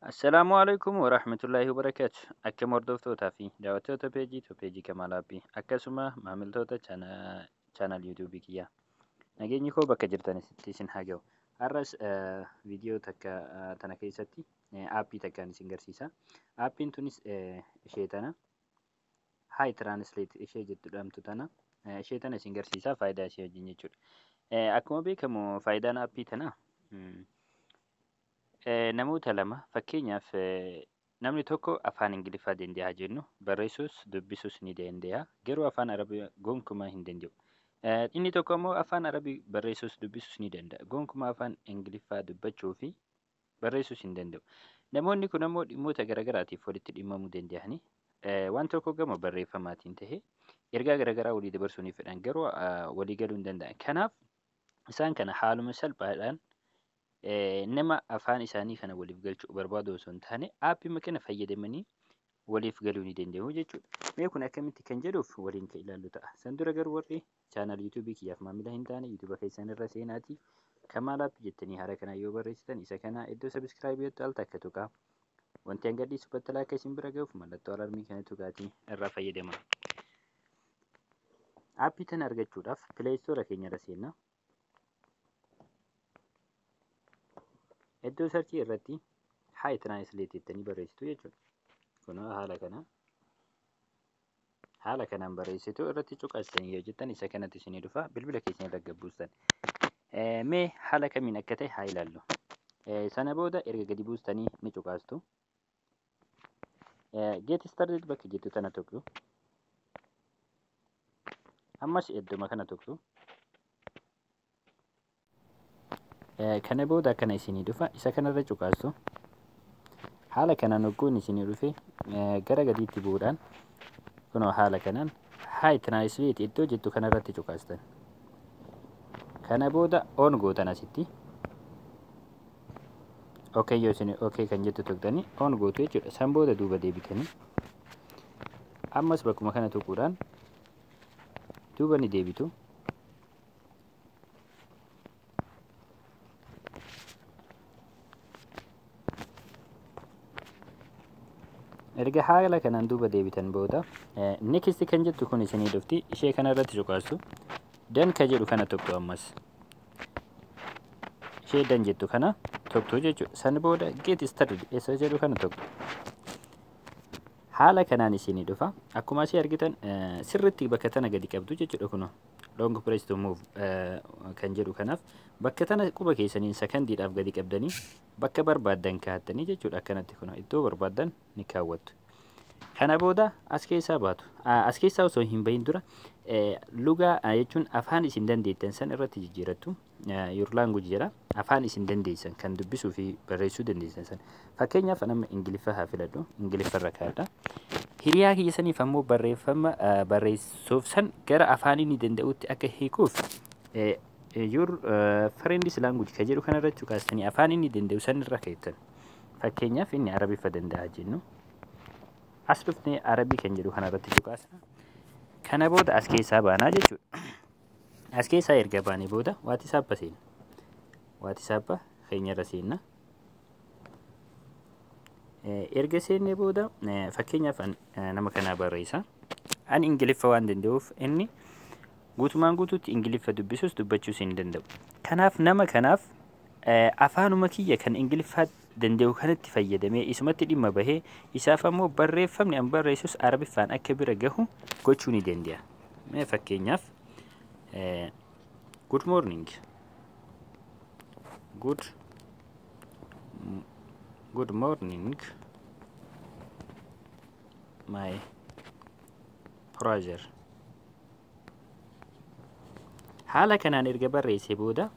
Assalaamu alaikum warahmatullahi wabarakatuh. Akkam hordoftootaa fi daawwattoota peejii Kamaal Aappii akkasuma maamiltoota chaanal yuutuubii kiyyaa. Nageenyi koo bakka jirtanitti isin haa ga'u. Har'as viidiyoo tana keessatti aappii takkaan isin garsiisa. Aappiin tunis ishee tana Hi Translate ishee jedhamtu tana ishee tana isin garsiisa faayidaa ishee wajjin jechuudha. Akkuma beekamu faayidaan aappii tanaa namoota lama fakkeenyaaf namni tokko afaan Ingiliffaa danda'a jennu barreessuus dubbisuus ni danda'a garuu afaan Arabii gonkumaa hin danda'u. Inni tokko immoo afaan Arabii barreessuus dubbisuus ni danda'a gonkumaa afaan Ingiliffaa dubbachuu fi barreessuus hin danda'u. Namoonni kun ammoo dhimmoota garaagaraatiif walitti dhimmamuu danda'anii waan tokko gama barreeffamaatiin tahee ergaa garaagaraa walii dabarsuu ni fedhan garuu walii galuu hin danda'an. Kanaaf isaan kana haaluma salphaadhaan nama afaan isaanii kana waliif galchuu barbaadu osoo hin taane aappii kana fayyadamanii waliif galuu ni danda'u jechuudha. Mee kun akkamitti kan jedhuuf waliin kan ilaallu ta'a. San dura garuu warri chaanal yuutuubii kiyyaaf maamila hin taane yuutuuba keessan irra seenaatii Kamaal Aappii jettanii haala kana yoo barreessitan isa kana iddoo sabiskiraaybii al takka tuqaa. Wanti hanga dhiisu battalaa akka isin bira ga'uuf mallattoo alarmii kana tuqaatii irraa fayyadamaa. Aappii tana argachuudhaaf pileestoora keenya irra seenna. Iddoo sarchii irratti Hi Translate jettanii barreessitu jechuudha. Kun haala kanaan barreessitu irratti cuqaastanii yoo jettan isa kanatti isinii dhufa bilbila keessan irra gabbuustan. Mee haala kamiin akka ta'e haa ilaallu. Sana booda erga gadi buustanii ni cuqaastu. Get started bakka jettu tana tuqxu. Ammas idduma kana tuqxu. Kana booda akkana isinii dhufa isa kanarra cuqaastu. Haala kanaan hogguun isinii dhufe gara gadiitti bu'uudhaan kunoo haala kanaan Hi Translate iddoo jettu kanarratti cuqaastan. Kana booda on gootan asitti. Okay yoo isin okay kan jettu tuqxanii on gootu jechuudha. San booda duuba deebitanii ammas bakkuma kana tuquudhaan duuba ni deebitu. Erga haala kanaan duuba deebitan booda next kan jettu kun isinii dhufti ishee kanarratti cuqaastu. Dan ka jedhu kana tuqxu ammas. Ishee dan jettu kana tuqxu jechuudha. San booda get started isa jedhu kana tuqxu. Haala kanaan isinii dhufa. Akkuma asii argitan sirriitti bakka tana gadi qabdu jechuudha kunoo. Long press to move kan jedhu kanaaf bakka tana quba keessaniin sekondiidhaaf gadi qabdanii bakka barbaaddan kaa'attanii jechuudha akkanatti kunoo iddoo barbaaddan ni kaawwattu. Kana booda as keessaa baatu. As keessaa osoo hin bahin dura lugaa jechuun afaan isin dandeettan san irratti jijjiirattu. Your language jedha. Afaan isin dandeessan kan dubbisuu fi barreessuu dandeessan san. Fakkeenyaaf nama Ingiliffa haa filadhu. Ingiliffa irra kaa'adha. Hiriyaa kiyya saniif ammoo barreeffama barreessuuf san gara afaan inni danda'utti akka hiikuuf your friend's language ka jedhu kanarratti cuqaastanii afaan inni danda'u san irra kaa'attan. Fakkeenyaaf inni Arabiffa danda'a jennu. As dhuftee Arabii kan jedhu kanarratti cuqaasna. Kana booda as keessaa baanaa jechuudha. As keessaa erga baanee booda waatisaappa seenna. Waatisaappa keenya irra seenna. Erga seennee booda fakkeenyaaf nama kanaa barreessa. Ani Ingiliffa waan danda'uuf inni guutumaan guutuutti Ingiliffa dubbisuus dubbachuus hin danda'u. Kanaaf nama kanaaf afaanuma kiyya kan Ingiliffaa danda'u kanatti fayyadamee isumatti dhimma bahee isaaf ammoo barreeffamni an barreessus Arabiffaan akka bira gahu gochuu ni danda'a. Mee fakkeenyaaf good morning. Good morning my brother. Haala kanaan erga barreessee booda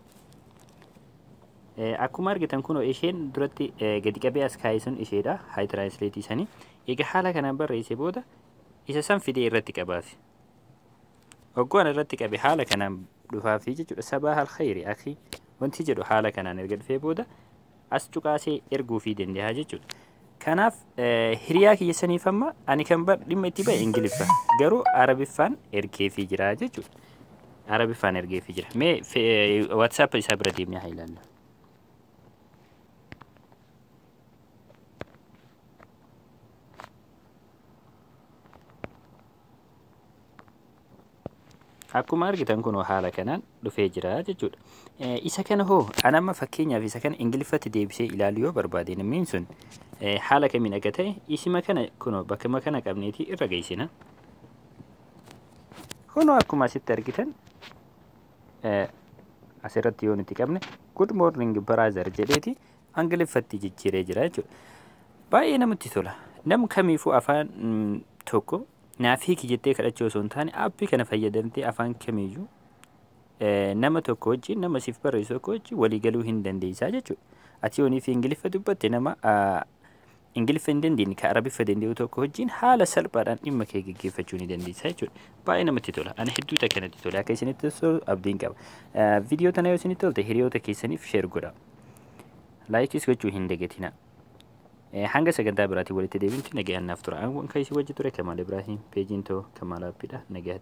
akkuma argitan kunoo isheen duratti gadi qabee as kaa'e sun isheedha. Hi Translate isanii. Egaa haala kanaan barreessee booda isa san fidee irratti qabaaf. Hogguun irratti qabe haala kanaan dhufaafi jechuudha. Sabaa hal khayri akhi wanti jedhu haala kanaan erga dhufee booda as cuqaasee erguu fi danda'a jechuudha. Kanaaf hiriyaa kiyya saniif amma ani kan dhimma itti bahe Ingiliffa garuu Arabiffaan ergeefii jira jechuudha. Arabiffaan ergeefii jira. Mee WhatsApp isaa bira deemnee haa ilaallu. akkuma argitan kun haala kanaan dhufee jira jechuudha. Isa kana hoo ana amma fakkeenyaaf isa kana ingiliffatti deebisee ilaaluu yoo barbaade namni sun haala kamiin akka ta'e isima kana kun bakka kana qabneeti irra geessina. Kunoo akkuma asitti argitan asirratti yoo nuti qabne good morning brother jedheeti ingiliffatti jijjiiree jira jechuudha. Baay'ee namatti tola. Nam kamiifuu afaan tokko naaf hiiki jettee kadhachuu osoo hin taane aappii kana fayyadamtee afaan kamiiyyuu nama tokko wajjin nama siif barreessu tokko wajjin walii galuu hin dandeessaa jechuudha. Ati yoonii fi ingiliffa dubbatte nama ingiliffa hin dandeenye ka arabiffa danda'u tokko wajjin haala salphaadhaan dhimma kee gaggeeffachuu ni dandeessaa jechuudha. Baay'ee namatti tola. Ani hedduu takka natti tola. Akka isinitti tolu abdiin qaba. Viidiyoo tana yoo isinitti tolte hiriyoota keessaniif sheer godhaa. Laayikis gochuu hin dagatinaa. Hanga sagantaa biraatiin walitti deebinutti nagayaan naaf tura. An kan isin wajji ture Kamaal Ibraahim, peejiin too Kamaal Abbiidha. Nagaatti.